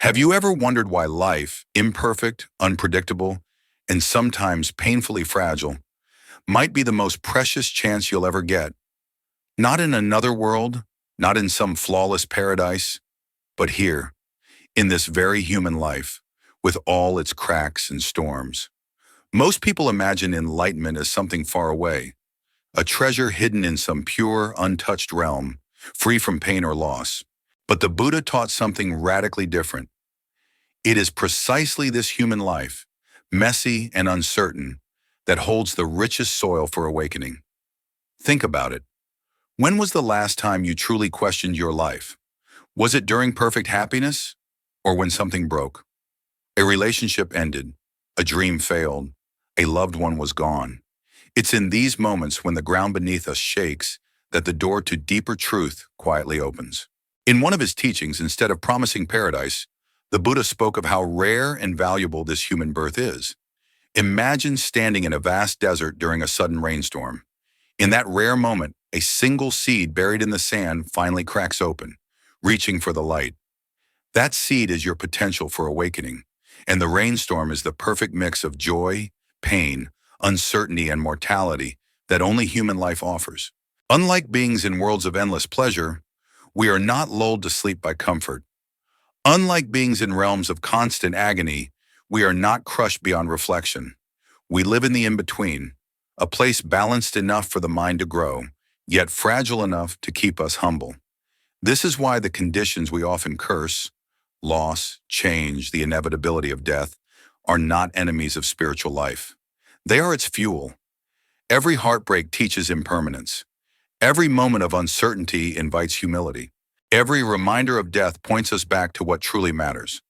Have you ever wondered why life, imperfect, unpredictable, and sometimes painfully fragile, might be the most precious chance you'll ever get? Not in another world, not in some flawless paradise, but here, in this very human life, with all its cracks and storms. Most people imagine enlightenment as something far away, a treasure hidden in some pure, untouched realm, free from pain or loss. But the Buddha taught something radically different. It is precisely this human life, messy and uncertain, that holds the richest soil for awakening. Think about it. When was the last time you truly questioned your life? Was it during perfect happiness? Or when something broke? A relationship ended, a dream failed, a loved one was gone. It's in these moments when the ground beneath us shakes that the door to deeper truth quietly opens. In one of his teachings, instead of promising paradise, the Buddha spoke of how rare and valuable this human birth is. Imagine standing in a vast desert during a sudden rainstorm. In that rare moment, a single seed buried in the sand finally cracks open, reaching for the light. That seed is your potential for awakening, and the rainstorm is the perfect mix of joy, pain, uncertainty, and mortality that only human life offers. Unlike beings in worlds of endless pleasure, we are not lulled to sleep by comfort. Unlike beings in realms of constant agony, we are not crushed beyond reflection. We live in the in-between, a place balanced enough for the mind to grow, yet fragile enough to keep us humble. This is why the conditions we often curse, loss, change, the inevitability of death, are not enemies of spiritual life. They are its fuel. Every heartbreak teaches impermanence. Every moment of uncertainty invites humility. Every reminder of death points us back to what truly matters.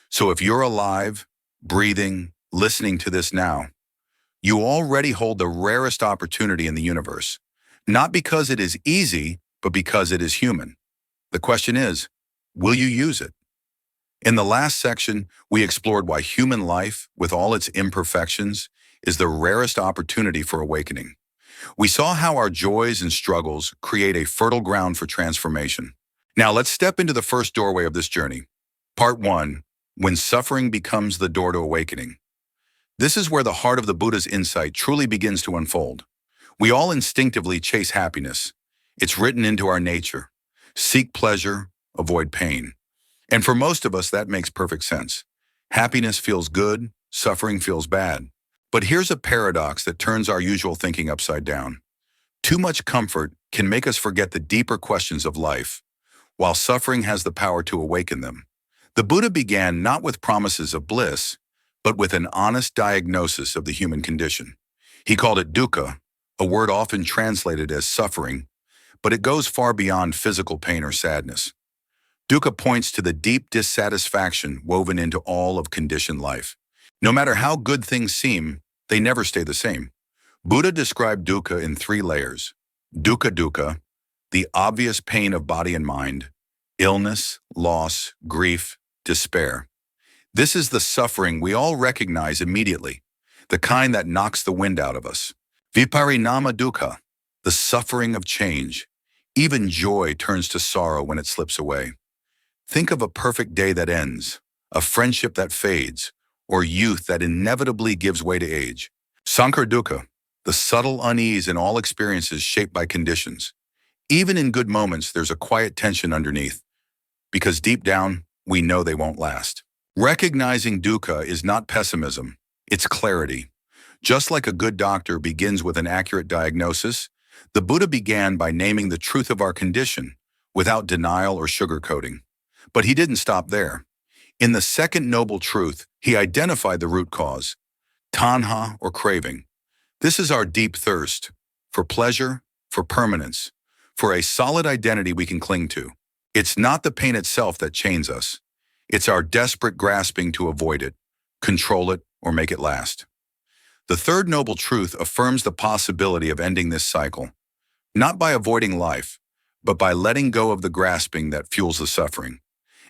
So if you're alive, breathing, listening to this now, you already hold the rarest opportunity in the universe. Not because it is easy, but because it is human. The question is, will you use it? In the last section, we explored why human life, with all its imperfections, is the rarest opportunity for awakening. We saw how our joys and struggles create a fertile ground for transformation. Now let's step into the first doorway of this journey. Part 1, when suffering becomes the door to awakening. This is where the heart of the Buddha's insight truly begins to unfold. We all instinctively chase happiness. It's written into our nature. Seek pleasure, avoid pain. And for most of us, that makes perfect sense. Happiness feels good, suffering feels bad. But here's a paradox that turns our usual thinking upside down. Too much comfort can make us forget the deeper questions of life, while suffering has the power to awaken them. The Buddha began not with promises of bliss, but with an honest diagnosis of the human condition. He called it dukkha, a word often translated as suffering, but it goes far beyond physical pain or sadness. Dukkha points to the deep dissatisfaction woven into all of conditioned life. No matter how good things seem, they never stay the same. Buddha described dukkha in 3 layers. Dukkha, the obvious pain of body and mind, illness, loss, grief, despair. This is the suffering we all recognize immediately, the kind that knocks the wind out of us. Viparinama dukkha, the suffering of change. Even joy turns to sorrow when it slips away. Think of a perfect day that ends, a friendship that fades, or youth that inevitably gives way to age. Sankhara dukkha, the subtle unease in all experiences shaped by conditions. Even in good moments, there's a quiet tension underneath, because deep down, we know they won't last. Recognizing dukkha is not pessimism, it's clarity. Just like a good doctor begins with an accurate diagnosis, the Buddha began by naming the truth of our condition, without denial or sugarcoating. But he didn't stop there. In the second noble truth, he identified the root cause, tanha or craving. This is our deep thirst for pleasure, for permanence, for a solid identity we can cling to. It's not the pain itself that chains us. It's our desperate grasping to avoid it, control it, or make it last. The third noble truth affirms the possibility of ending this cycle, not by avoiding life, but by letting go of the grasping that fuels the suffering.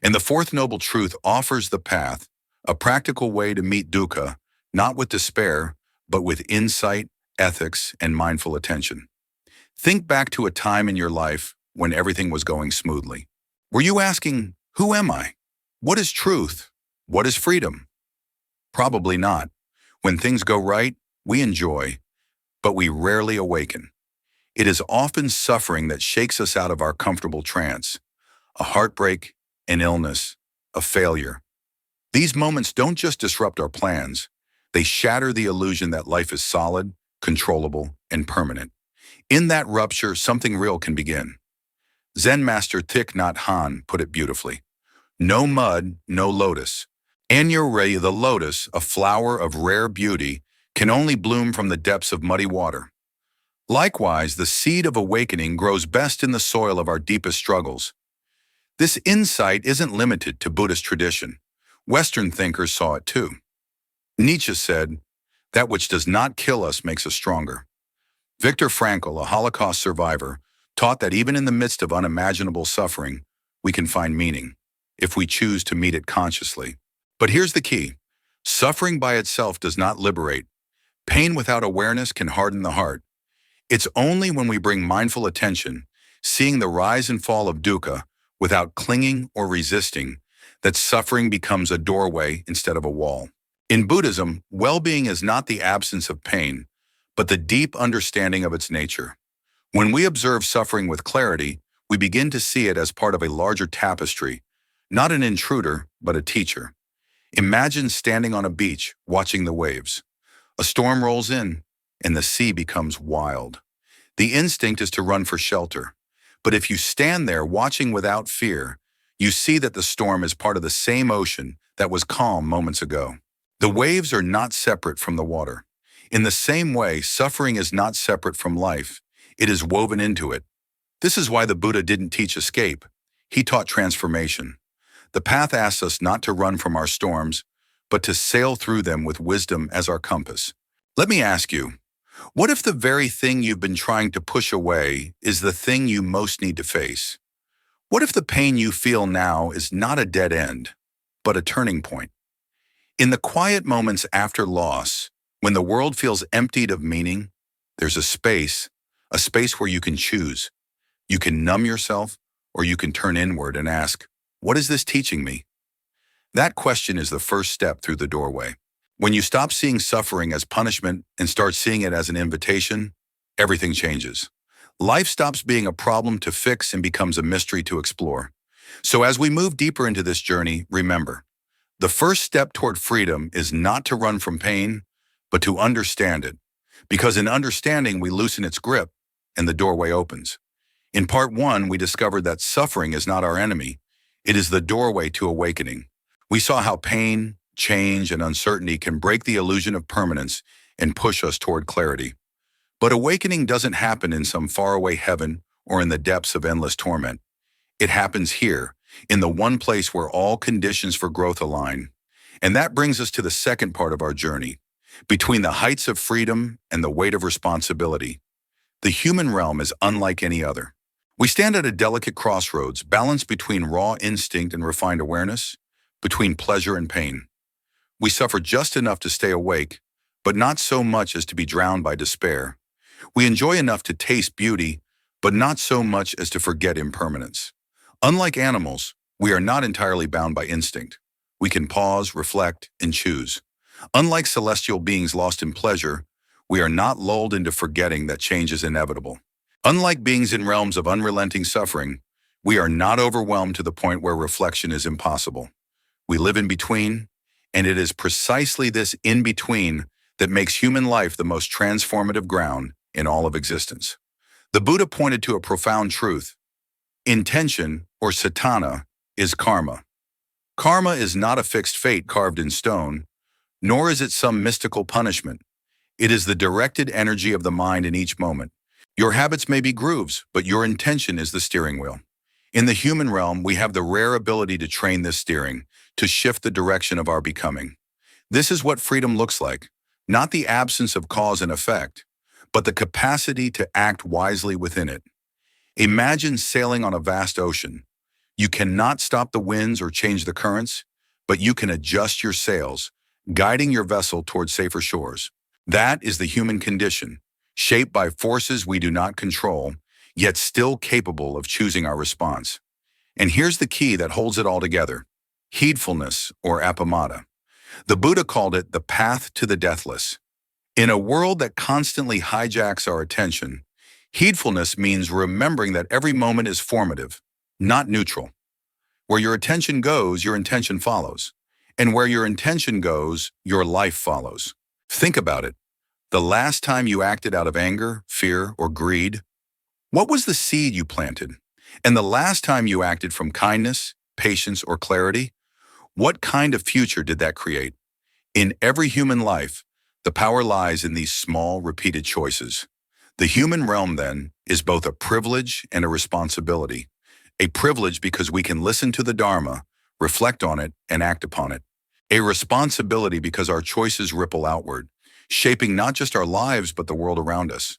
And the fourth noble truth offers the path, a practical way to meet dukkha, not with despair, but with insight, ethics, and mindful attention. Think back to a time in your life when everything was going smoothly. Were you asking, who am I? What is truth? What is freedom? Probably not. When things go right, we enjoy, but we rarely awaken. It is often suffering that shakes us out of our comfortable trance. A heartbreak, an illness, a failure. These moments don't just disrupt our plans, they shatter the illusion that life is solid, controllable, and permanent. In that rupture, something real can begin. Zen master Thich Nhat Hanh put it beautifully. No mud, no lotus. Anyurei, the lotus, a flower of rare beauty, can only bloom from the depths of muddy water. Likewise, the seed of awakening grows best in the soil of our deepest struggles. This insight isn't limited to Buddhist tradition. Western thinkers saw it too. Nietzsche said, "That which does not kill us makes us stronger." Viktor Frankl, a Holocaust survivor, taught that even in the midst of unimaginable suffering, we can find meaning, if we choose to meet it consciously. But here's the key. Suffering by itself does not liberate. Pain without awareness can harden the heart. It's only when we bring mindful attention, seeing the rise and fall of dukkha without clinging or resisting, that suffering becomes a doorway instead of a wall. In Buddhism, well-being is not the absence of pain, but the deep understanding of its nature. When we observe suffering with clarity, we begin to see it as part of a larger tapestry, not an intruder, but a teacher. Imagine standing on a beach, watching the waves. A storm rolls in, and the sea becomes wild. The instinct is to run for shelter. But if you stand there watching without fear, you see that the storm is part of the same ocean that was calm moments ago. The waves are not separate from the water. In the same way, suffering is not separate from life. It is woven into it. This is why the Buddha didn't teach escape. He taught transformation. The path asks us not to run from our storms, but to sail through them with wisdom as our compass. Let me ask you, what if the very thing you've been trying to push away is the thing you most need to face? What if the pain you feel now is not a dead end, but a turning point? In the quiet moments after loss, when the world feels emptied of meaning, there's a space where you can choose. You can numb yourself, or you can turn inward and ask, what is this teaching me? That question is the first step through the doorway. When you stop seeing suffering as punishment and start seeing it as an invitation, everything changes. Life stops being a problem to fix and becomes a mystery to explore. So as we move deeper into this journey, remember, the first step toward freedom is not to run from pain, but to understand it. Because in understanding, we loosen its grip and the doorway opens. In part 1, we discovered that suffering is not our enemy. It is the doorway to awakening. We saw how pain, change, and uncertainty can break the illusion of permanence and push us toward clarity. But awakening doesn't happen in some faraway heaven or in the depths of endless torment. It happens here, in the one place where all conditions for growth align. And that brings us to the second part of our journey, between the heights of freedom and the weight of responsibility. The human realm is unlike any other. We stand at a delicate crossroads, balanced between raw instinct and refined awareness, between pleasure and pain. We suffer just enough to stay awake, but not so much as to be drowned by despair. We enjoy enough to taste beauty, but not so much as to forget impermanence. Unlike animals, we are not entirely bound by instinct. We can pause, reflect, and choose. Unlike celestial beings lost in pleasure, we are not lulled into forgetting that change is inevitable. Unlike beings in realms of unrelenting suffering, we are not overwhelmed to the point where reflection is impossible. We live in between, and it is precisely this in-between that makes human life the most transformative ground in all of existence. The Buddha pointed to a profound truth. Intention, or satana, is karma. Karma is not a fixed fate carved in stone, nor is it some mystical punishment. It is the directed energy of the mind in each moment. Your habits may be grooves, but your intention is the steering wheel. In the human realm, we have the rare ability to train this steering, to shift the direction of our becoming. This is what freedom looks like, not the absence of cause and effect, but the capacity to act wisely within it. Imagine sailing on a vast ocean. You cannot stop the winds or change the currents, but you can adjust your sails, guiding your vessel toward safer shores. That is the human condition, shaped by forces we do not control, yet still capable of choosing our response. And here's the key that holds it all together. heedfulness, or appamada. The Buddha called it the path to the deathless. In a world that constantly hijacks our attention, heedfulness means remembering that every moment is formative, not neutral. Where your attention goes, your intention follows. And where your intention goes, your life follows. Think about it. The last time you acted out of anger, fear, or greed, what was the seed you planted? And the last time you acted from kindness, patience, or clarity, what kind of future did that create? In every human life, the power lies in these small, repeated choices. The human realm, then, is both a privilege and a responsibility. A privilege because we can listen to the Dharma, reflect on it, and act upon it. A responsibility because our choices ripple outward, shaping not just our lives but the world around us.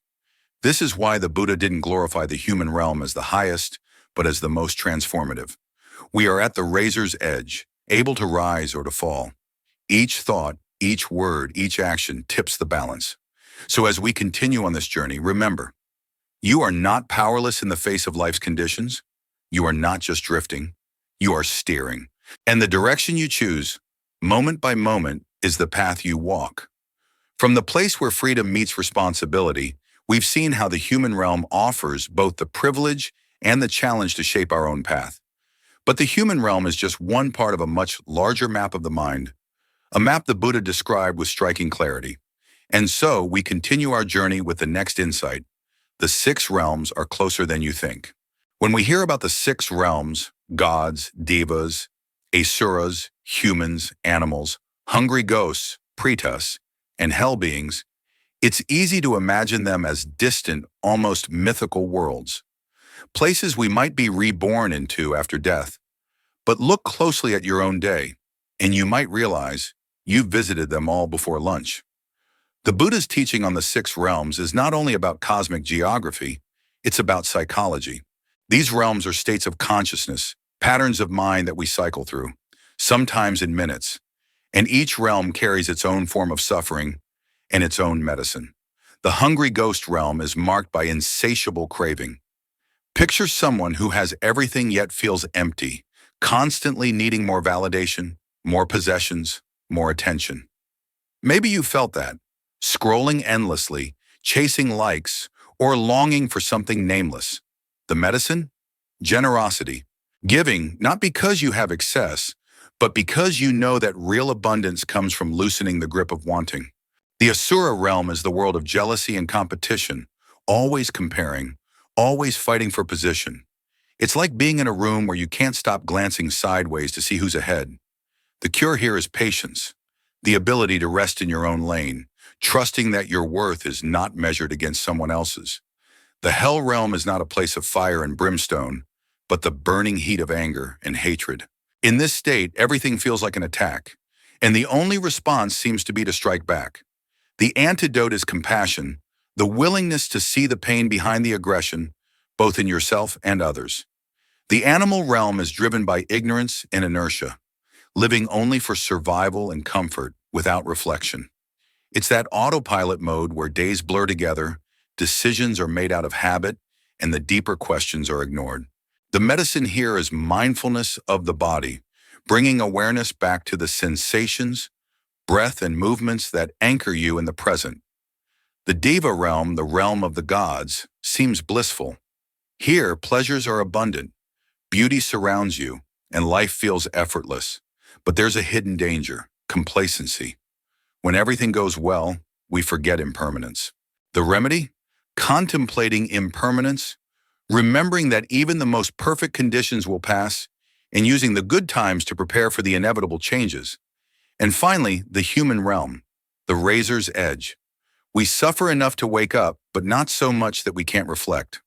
This is why the Buddha didn't glorify the human realm as the highest, but as the most transformative. We are at the razor's edge, able to rise or to fall. Each thought, each word, each action tips the balance. So as we continue on this journey, remember, you are not powerless in the face of life's conditions. You are not just drifting. You are steering. And the direction you choose, moment by moment, is the path you walk. From the place where freedom meets responsibility, we've seen how the human realm offers both the privilege and the challenge to shape our own path. But the human realm is just one part of a much larger map of the mind, a map the Buddha described with striking clarity. And so we continue our journey with the next insight. The six realms are closer than you think. When we hear about the six realms, gods, devas, asuras, humans, animals, hungry ghosts, pretas, and hell beings, it's easy to imagine them as distant, almost mythical worlds, places we might be reborn into after death. But look closely at your own day, and you might realize you've visited them all before lunch. The Buddha's teaching on the six realms is not only about cosmic geography, it's about psychology. These realms are states of consciousness, patterns of mind that we cycle through, sometimes in minutes, and each realm carries its own form of suffering and its own medicine. The hungry ghost realm is marked by insatiable craving. Picture someone who has everything yet feels empty, constantly needing more validation, more possessions, more attention. Maybe you felt that, scrolling endlessly, chasing likes, or longing for something nameless. The medicine? Generosity. Giving, not because you have excess, but because you know that real abundance comes from loosening the grip of wanting. The Asura realm is the world of jealousy and competition, always comparing, always fighting for position. It's like being in a room where you can't stop glancing sideways to see who's ahead. The cure here is patience, the ability to rest in your own lane, trusting that your worth is not measured against someone else's. The hell realm is not a place of fire and brimstone, but the burning heat of anger and hatred. In this state, everything feels like an attack, and the only response seems to be to strike back. The antidote is compassion, the willingness to see the pain behind the aggression, both in yourself and others. The animal realm is driven by ignorance and inertia, living only for survival and comfort without reflection. It's that autopilot mode where days blur together, decisions are made out of habit, and the deeper questions are ignored. The medicine here is mindfulness of the body, bringing awareness back to the sensations, breath, and movements that anchor you in the present. The Deva realm, the realm of the gods, seems blissful. Here, pleasures are abundant, beauty surrounds you, and life feels effortless. But there's a hidden danger: complacency. When everything goes well, we forget impermanence. The remedy? Contemplating impermanence, remembering that even the most perfect conditions will pass, and using the good times to prepare for the inevitable changes. And finally, the human realm, the razor's edge. We suffer enough to wake up, but not so much that we can't reflect.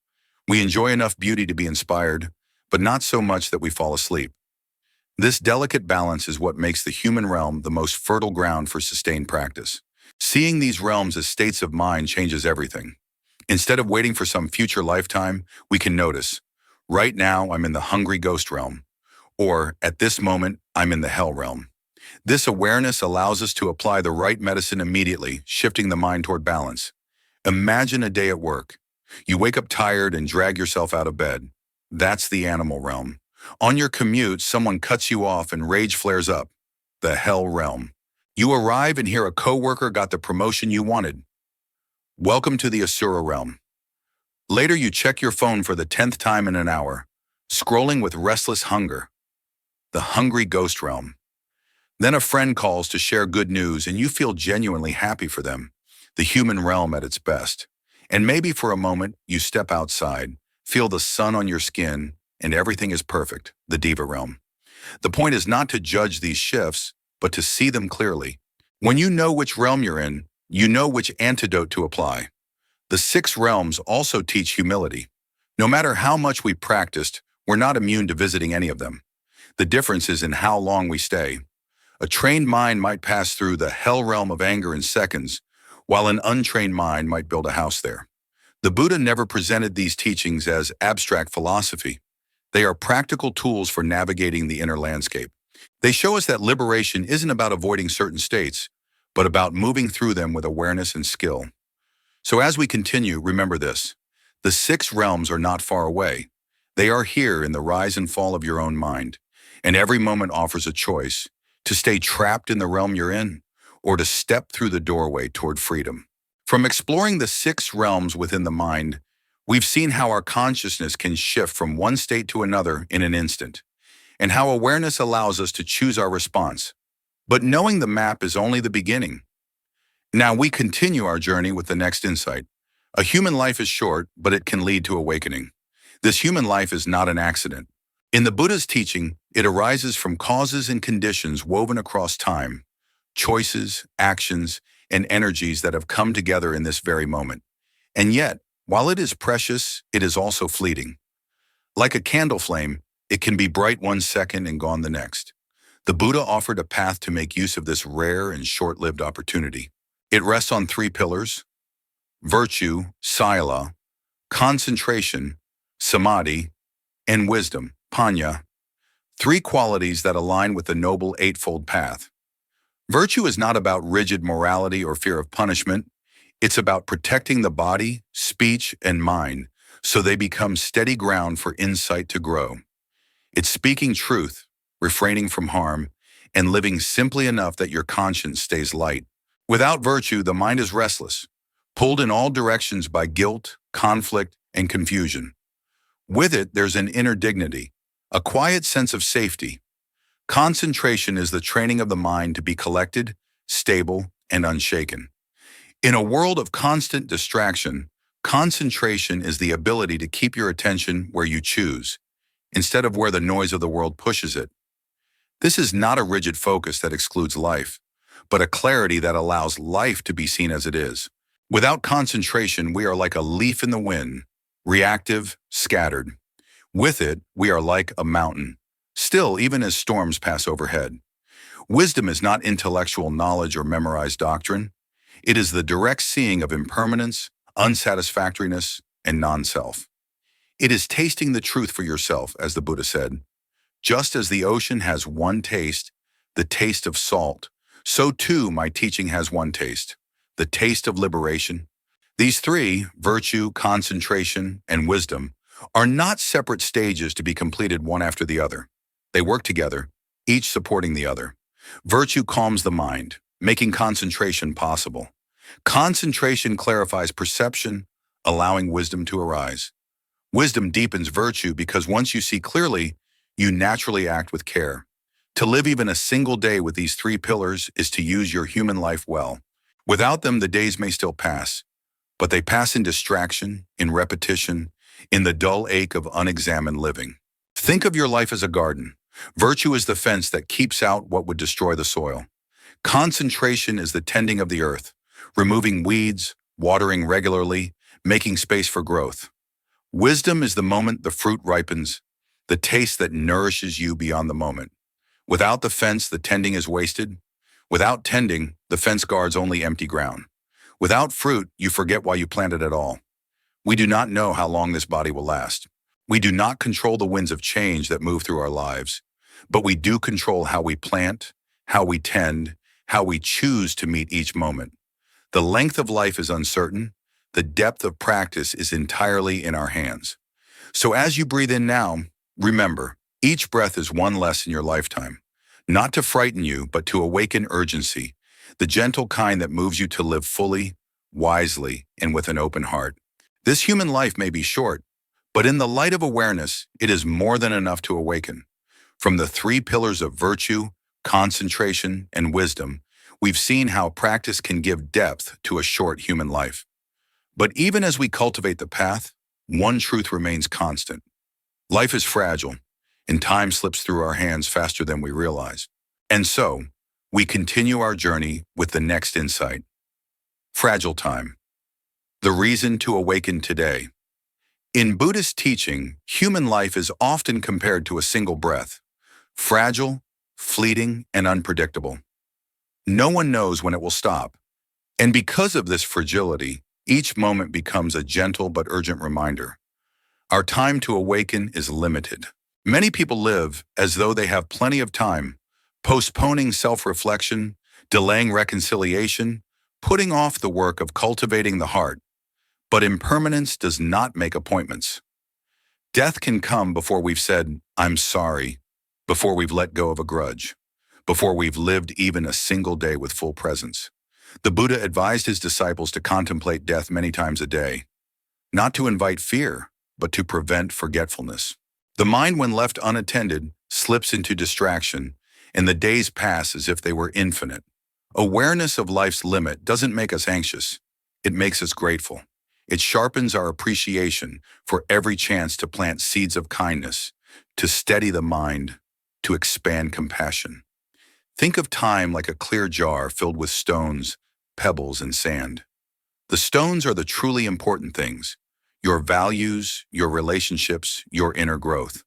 We enjoy enough beauty to be inspired, but not so much that we fall asleep. This delicate balance is what makes the human realm the most fertile ground for sustained practice. Seeing these realms as states of mind changes everything. Instead of waiting for some future lifetime, we can notice, right now I'm in the hungry ghost realm, or at this moment I'm in the hell realm. This awareness allows us to apply the right medicine immediately, shifting the mind toward balance. Imagine a day at work. You wake up tired and drag yourself out of bed. That's the animal realm, On your commute, someone cuts you off and rage flares up. The hell realm. You arrive and hear a coworker got the promotion you wanted. Welcome to the Asura realm. Later, you check your phone for the 10th time in an hour, scrolling with restless hunger. The hungry ghost realm. Then a friend calls to share good news and you feel genuinely happy for them. The human realm at its best. And maybe for a moment, you step outside, feel the sun on your skin, and everything is perfect. The diva realm. The point is not to judge these shifts, but to see them clearly. When you know which realm you're in, you know which antidote to apply. The six realms also teach humility. No matter how much we practiced, we're not immune to visiting any of them. The difference is in how long we stay. A trained mind might pass through the hell realm of anger in seconds, while an untrained mind might build a house there. The Buddha never presented these teachings as abstract philosophy. They are practical tools for navigating the inner landscape. They show us that liberation isn't about avoiding certain states, but about moving through them with awareness and skill. So as we continue, remember this. The six realms are not far away. They are here in the rise and fall of your own mind, and every moment offers a choice to stay trapped in the realm you're in or to step through the doorway toward freedom. From exploring the six realms within the mind, we've seen how our consciousness can shift from one state to another in an instant, and how awareness allows us to choose our response. But knowing the map is only the beginning. Now we continue our journey with the next insight. A human life is short, but it can lead to awakening. This human life is not an accident. In the Buddha's teaching, it arises from causes and conditions woven across time, choices, actions, and energies that have come together in this very moment. And yet, while it is precious, it is also fleeting. Like a candle flame, it can be bright one second and gone the next. The Buddha offered a path to make use of this rare and short-lived opportunity. It rests on three pillars: virtue, sila, concentration, samadhi, and wisdom, panya, three qualities that align with the noble eightfold path. Virtue is not about rigid morality or fear of punishment. It's about protecting the body, speech, and mind so they become steady ground for insight to grow. It's speaking truth, refraining from harm, and living simply enough that your conscience stays light. Without virtue, the mind is restless, pulled in all directions by guilt, conflict, and confusion. With it, there's an inner dignity, a quiet sense of safety. Concentration is the training of the mind to be collected, stable, and unshaken. In a world of constant distraction, concentration is the ability to keep your attention where you choose, instead of where the noise of the world pushes it. This is not a rigid focus that excludes life, but a clarity that allows life to be seen as it is. Without concentration, we are like a leaf in the wind, reactive, scattered. With it, we are like a mountain, still even as storms pass overhead. Wisdom is not intellectual knowledge or memorized doctrine. It is the direct seeing of impermanence, unsatisfactoriness, and non-self. It is tasting the truth for yourself, as the Buddha said. Just as the ocean has one taste, the taste of salt, so too my teaching has one taste, the taste of liberation. These three, virtue, concentration, and wisdom, are not separate stages to be completed one after the other. They work together, each supporting the other. Virtue calms the mind, making concentration possible. Concentration clarifies perception, allowing wisdom to arise. Wisdom deepens virtue because once you see clearly, you naturally act with care. To live even a single day with these three pillars is to use your human life well. Without them, the days may still pass, but they pass in distraction, in repetition, in the dull ache of unexamined living. Think of your life as a garden. Virtue is the fence that keeps out what would destroy the soil. Concentration is the tending of the earth, removing weeds, watering regularly, making space for growth. Wisdom is the moment the fruit ripens, the taste that nourishes you beyond the moment. Without the fence, the tending is wasted. Without tending, the fence guards only empty ground. Without fruit, you forget why you planted at all. We do not know how long this body will last. We do not control the winds of change that move through our lives, but we do control how we plant, how we tend, how we choose to meet each moment. The length of life is uncertain. The depth of practice is entirely in our hands. So as you breathe in now, remember, Each breath is one less in your lifetime, not to frighten you, but to awaken urgency, the gentle kind that moves you to live fully, wisely, and with an open heart. This human life may be short, but in the light of awareness, it is more than enough to awaken. From the three pillars of virtue, concentration, and wisdom, we've seen how practice can give depth to a short human life. But even as we cultivate the path, one truth remains constant. Life is fragile, and time slips through our hands faster than we realize. And so, we continue our journey with the next insight. Fragile time. The reason to awaken today. In Buddhist teaching, human life is often compared to a single breath, fragile, fleeting, and unpredictable. No one knows when it will stop. And because of this fragility, each moment becomes a gentle but urgent reminder. Our time to awaken is limited. Many people live as though they have plenty of time, postponing self-reflection, delaying reconciliation, putting off the work of cultivating the heart. But impermanence does not make appointments. Death can come before we've said, "I'm sorry," before we've let go of a grudge, before we've lived even a single day with full presence. The Buddha advised his disciples to contemplate death many times a day, not to invite fear, but to prevent forgetfulness. The mind, when left unattended, slips into distraction, and the days pass as if they were infinite. Awareness of life's limit doesn't make us anxious. It makes us grateful. It sharpens our appreciation for every chance to plant seeds of kindness, to steady the mind, to expand compassion. Think of time like a clear jar filled with stones, pebbles, and sand. The stones are the truly important things: your values, your relationships, your inner growth.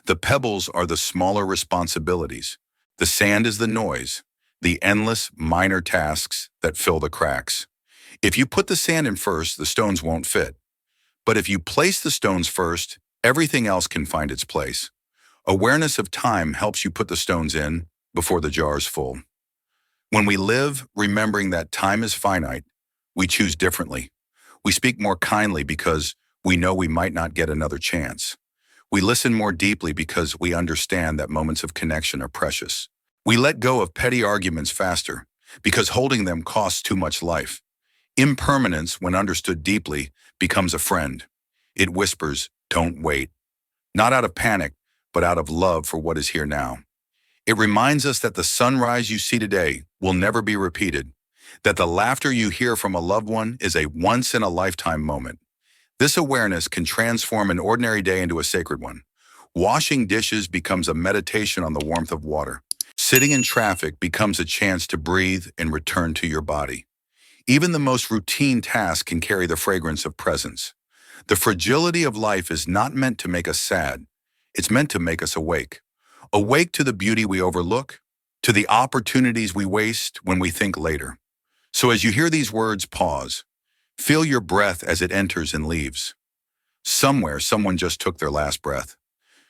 The pebbles are the smaller responsibilities. The sand is the noise, the endless minor tasks that fill the cracks. If you put the sand in first, the stones won't fit. But if you place the stones first, everything else can find its place. Awareness of time helps you put the stones in before the jar is full. When we live remembering that time is finite, we choose differently. We speak more kindly because we know we might not get another chance. We listen more deeply because we understand that moments of connection are precious. We let go of petty arguments faster because holding them costs too much life. Impermanence, when understood deeply, becomes a friend. It whispers, "Don't wait." Not out of panic, but out of love for what is here now. It reminds us that the sunrise you see today will never be repeated, that the laughter you hear from a loved one is a once-in-a-lifetime moment. This awareness can transform an ordinary day into a sacred one. Washing dishes becomes a meditation on the warmth of water. Sitting in traffic becomes a chance to breathe and return to your body. Even the most routine task can carry the fragrance of presence. The fragility of life is not meant to make us sad. It's meant to make us awake. Awake to the beauty we overlook, to the opportunities we waste when we think later. So as you hear these words, pause. Feel your breath as it enters and leaves. Somewhere, someone just took their last breath.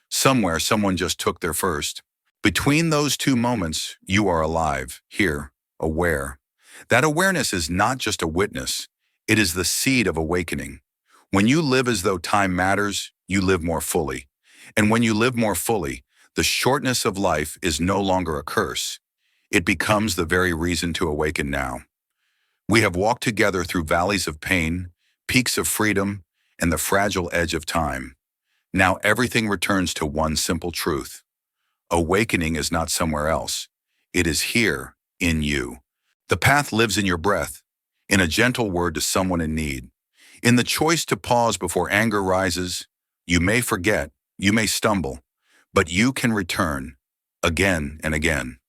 Somewhere, someone just took their first. Between those two moments, you are alive, here, aware. That awareness is not just a witness, it is the seed of awakening. When you live as though time matters, you live more fully. And when you live more fully, the shortness of life is no longer a curse. It becomes the very reason to awaken now. We have walked together through valleys of pain, peaks of freedom, and the fragile edge of time. Now everything returns to one simple truth. Awakening is not somewhere else. It is here, in you. The path lives in your breath, in a gentle word to someone in need, in the choice to pause before anger rises. You may forget, you may stumble, but you can return again and again.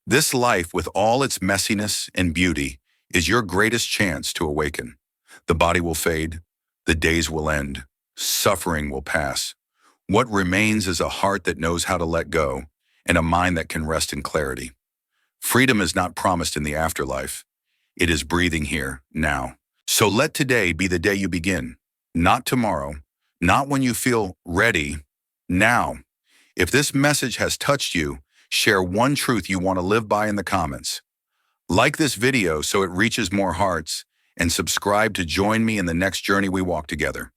This life, with all its messiness and beauty, is your greatest chance to awaken. The body will fade, the days will end, suffering will pass. What remains is a heart that knows how to let go and a mind that can rest in clarity. Freedom is not promised in the afterlife. It is breathing here, now. So let today be the day you begin. Not tomorrow, not when you feel ready, now. If this message has touched you, share one truth you want to live by in the comments. Like this video so it reaches more hearts, and subscribe to join me in the next journey we walk together.